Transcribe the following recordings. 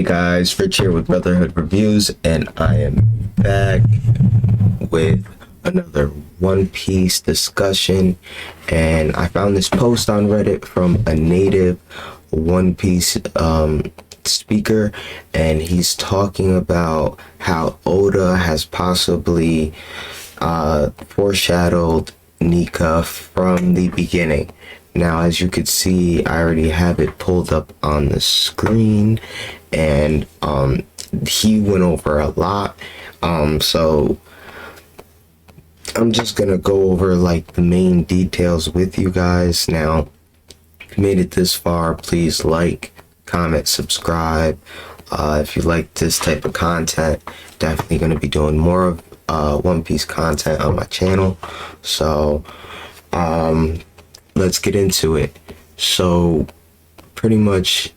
Hey guys, Rich here with Brotherhood Reviews, and I am back with another One Piece discussion. And I found this post on Reddit from a native One Piece speaker, and he's talking about how Oda has possibly foreshadowed Nika from the beginning. Now, as you could see, I already have it pulled up on the screen, and he went over a lot. So I'm just gonna go over like the main details with you guys. Now, if you made it this far, please like, comment, subscribe. If you like this type of content, definitely gonna be doing more of One Piece content on my channel. So let's get into it. So pretty much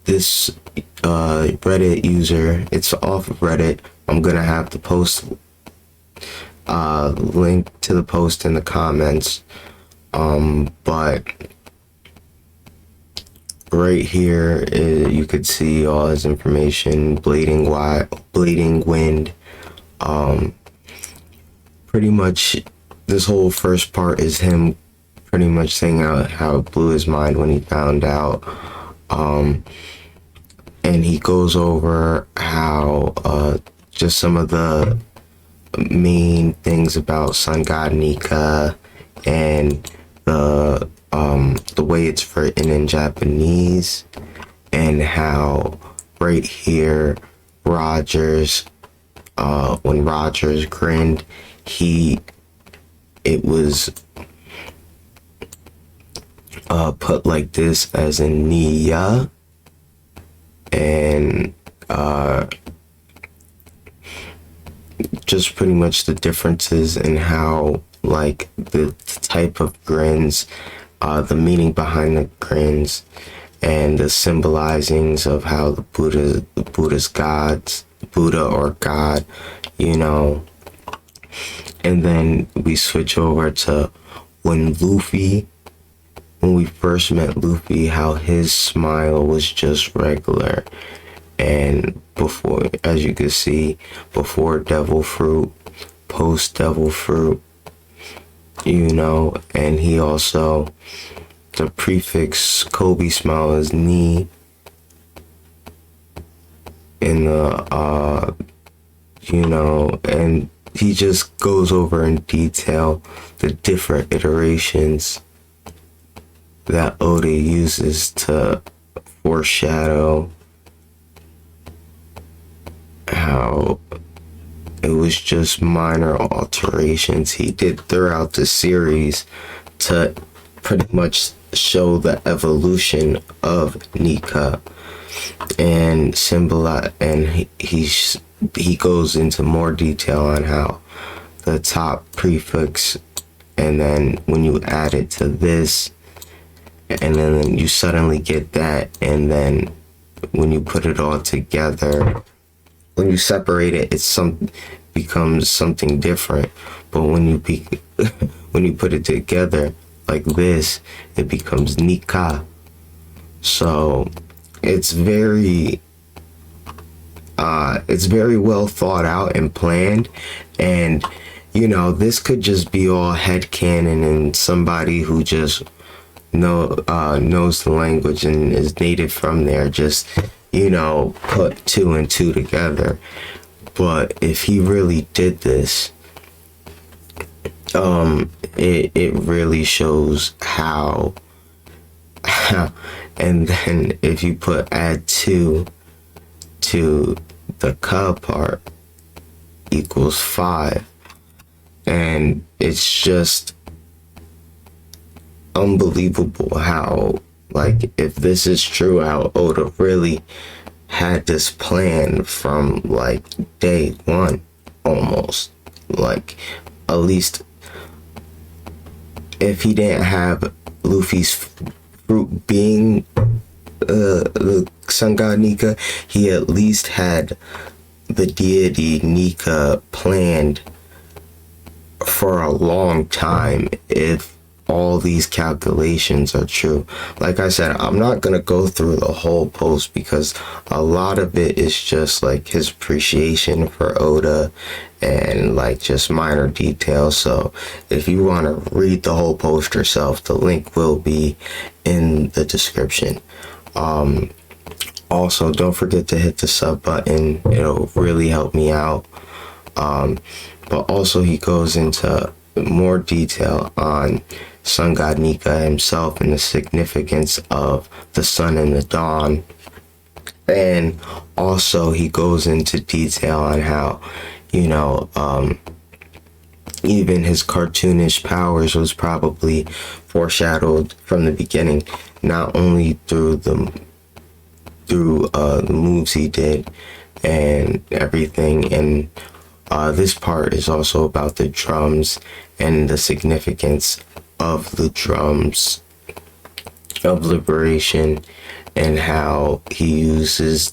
this Reddit user, it's off of Reddit. I'm gonna have the post link to the post in the comments, but right here you could see all his information. Bleeding wind. Pretty much this whole first part is him pretty much saying how it blew his mind when he found out, and he goes over how just some of the main things about Sun God Nika and the way it's written in Japanese, and how right here Rogers, when Rogers grinned, it was put like this as in Nia, and just pretty much the differences in how like the type of grins, the meaning behind the grins, and the symbolizings of how the Buddha's gods, Buddha or God, you know. And then we switch over to when we first met Luffy, how his smile was just regular, and before, as you can see, before devil fruit, post devil fruit, you know. And he also, the prefix Kobe smile is ni in the you know, and he just goes over in detail the different iterations that Oda uses to foreshadow how it was just minor alterations he did throughout the series to pretty much show the evolution of Nika and symbolize, and he goes into more detail on how the top prefix, and then when you add it to this, and then you suddenly get that, and then when you put it all together, when you separate it, becomes something different. But when you put it together like this, it becomes Nika. So it's very well thought out and planned, and you know, this could just be all headcanon and somebody who just knows the language and is native from there just, you know, put two and two together. But if he really did this, it really shows how and then if you add two to the ka part equals 5, and it's just unbelievable how, like, if this is true, how Oda really had this plan from like day one, almost. Like, at least if he didn't have Luffy's fruit being the sun god Nika, he at least had the deity Nika planned for a long time, if all these calculations are true. Like I said, I'm not gonna go through the whole post because a lot of it is just like his appreciation for Oda and like just minor details. So if you want to read the whole post yourself, the link will be in the description. Also, don't forget to hit the sub button. It'll really help me out. But also he goes into more detail on Sun God Nika himself and the significance of the sun and the dawn. And also he goes into detail on how, even his cartoonish powers was probably foreshadowed from the beginning, not only through the moves he did and everything. And this part is also about the drums and the significance of the drums of liberation, and how he uses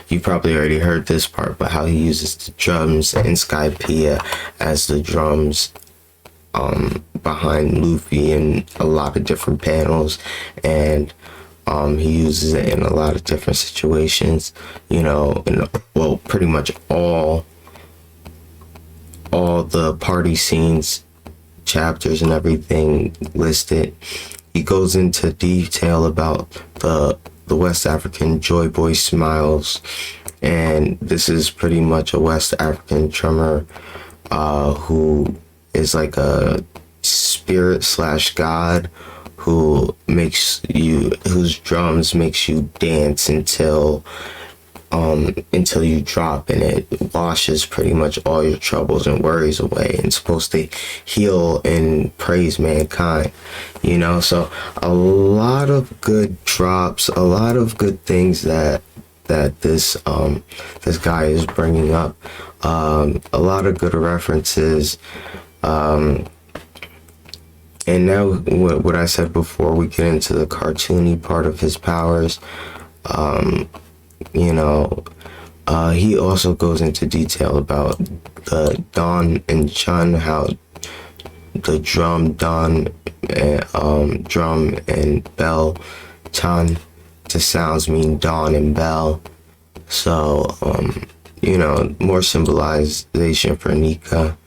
you probably already heard this part, but how he uses the drums in Skypiea as the drums behind Luffy in a lot of different panels. And he uses it in a lot of different situations, pretty much all the party scenes, chapters and everything listed. He goes into detail about the West African joyboy smiles, and this is pretty much a West African drummer who is like a spirit / god whose drums makes you dance until you drop, and it washes pretty much all your troubles and worries away, and it's supposed to heal and praise mankind, so a lot of good drops, a lot of good things that this guy is bringing up, a lot of good references, and now what I said before, we get into the cartoony part of his powers. He also goes into detail about the Dawn and Chun, how the drum and bell Chun to sounds mean dawn and bell. So more symbolization for Nika.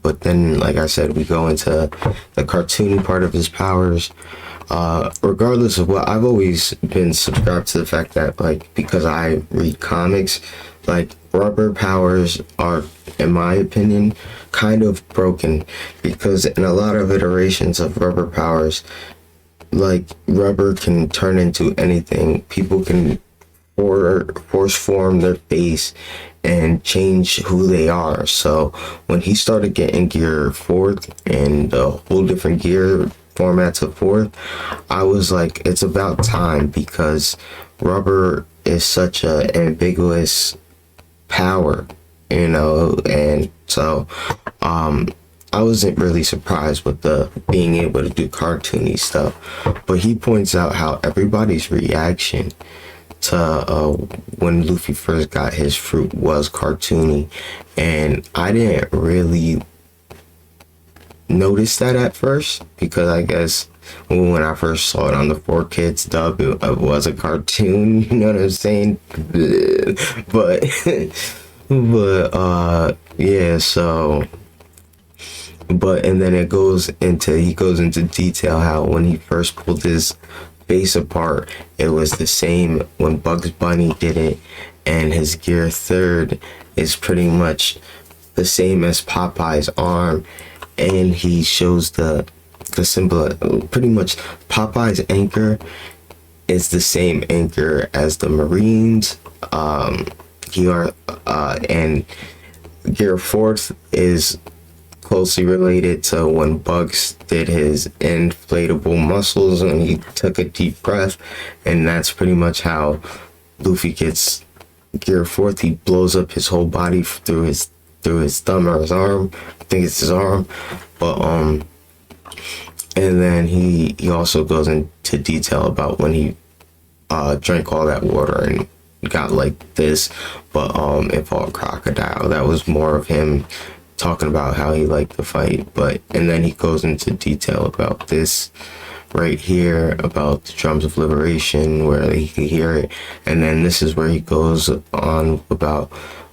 But then, like I said, we go into the cartoony part of his powers. Regardless of what, I've always been subscribed to the fact that, like, because I read comics, like, rubber powers are, in my opinion, kind of broken, because in a lot of iterations of rubber powers, like, rubber can turn into anything. People can force form their face and change who they are. So when he started getting gear fourth and a whole different gear formats of fourth, I was like, it's about time, because rubber is such a ambiguous power, and so I wasn't really surprised with the being able to do cartoony stuff. But he points out how everybody's reaction to when Luffy first got his fruit was cartoony, and I didn't really notice that at first, because I guess when I first saw it on the 4Kids dub, it was a cartoon, you know what I'm saying? but yeah, so, but, and then he goes into detail how when he first pulled his face apart, it was the same when Bugs Bunny did it, and his gear third is pretty much the same as Popeye's arm, and he shows the symbol. Pretty much Popeye's anchor is the same anchor as the Marines. And gear fourth is closely related to when Bugs did his inflatable muscles and he took a deep breath, and that's pretty much how Luffy gets gear fourth. He blows up his whole body through his thumb or his arm. I think it's his arm. But and then he also goes into detail about when he drank all that water and got like this, but it fought crocodile. That was more of him talking about how he liked the fight, and then he goes into detail about this right here, about the drums of liberation, where he could hear it. And then this is where he goes on about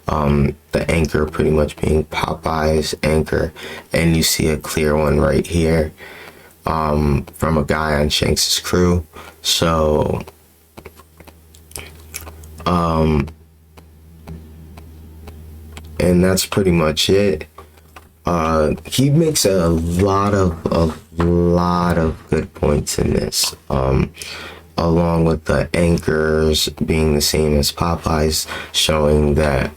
the anchor pretty much being Popeye's anchor, and you see a clear one right here from a guy on Shanks's crew. So and that's pretty much it. He makes a lot of good points in this, along with the anchors being the same as Popeye's, showing that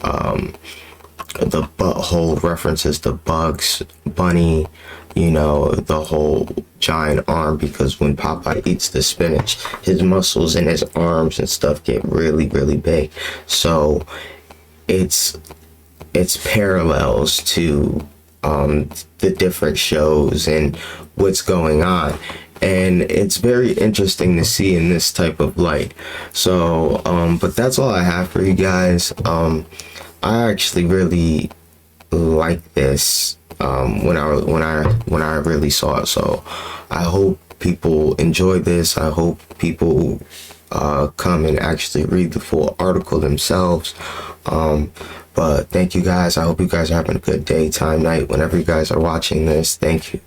the butthole references the Bugs Bunny, you know, the whole giant arm, because when Popeye eats the spinach, his muscles in his arms and stuff get really big. So it's parallels to the different shows and what's going on, and it's very interesting to see in this type of light. So but that's all I have for you guys. I actually really like this when I really saw it. So I hope people enjoy this. I hope people come and actually read the full article themselves. But thank you guys. I hope you guys are having a good day, time, night, whenever you guys are watching this. Thank you.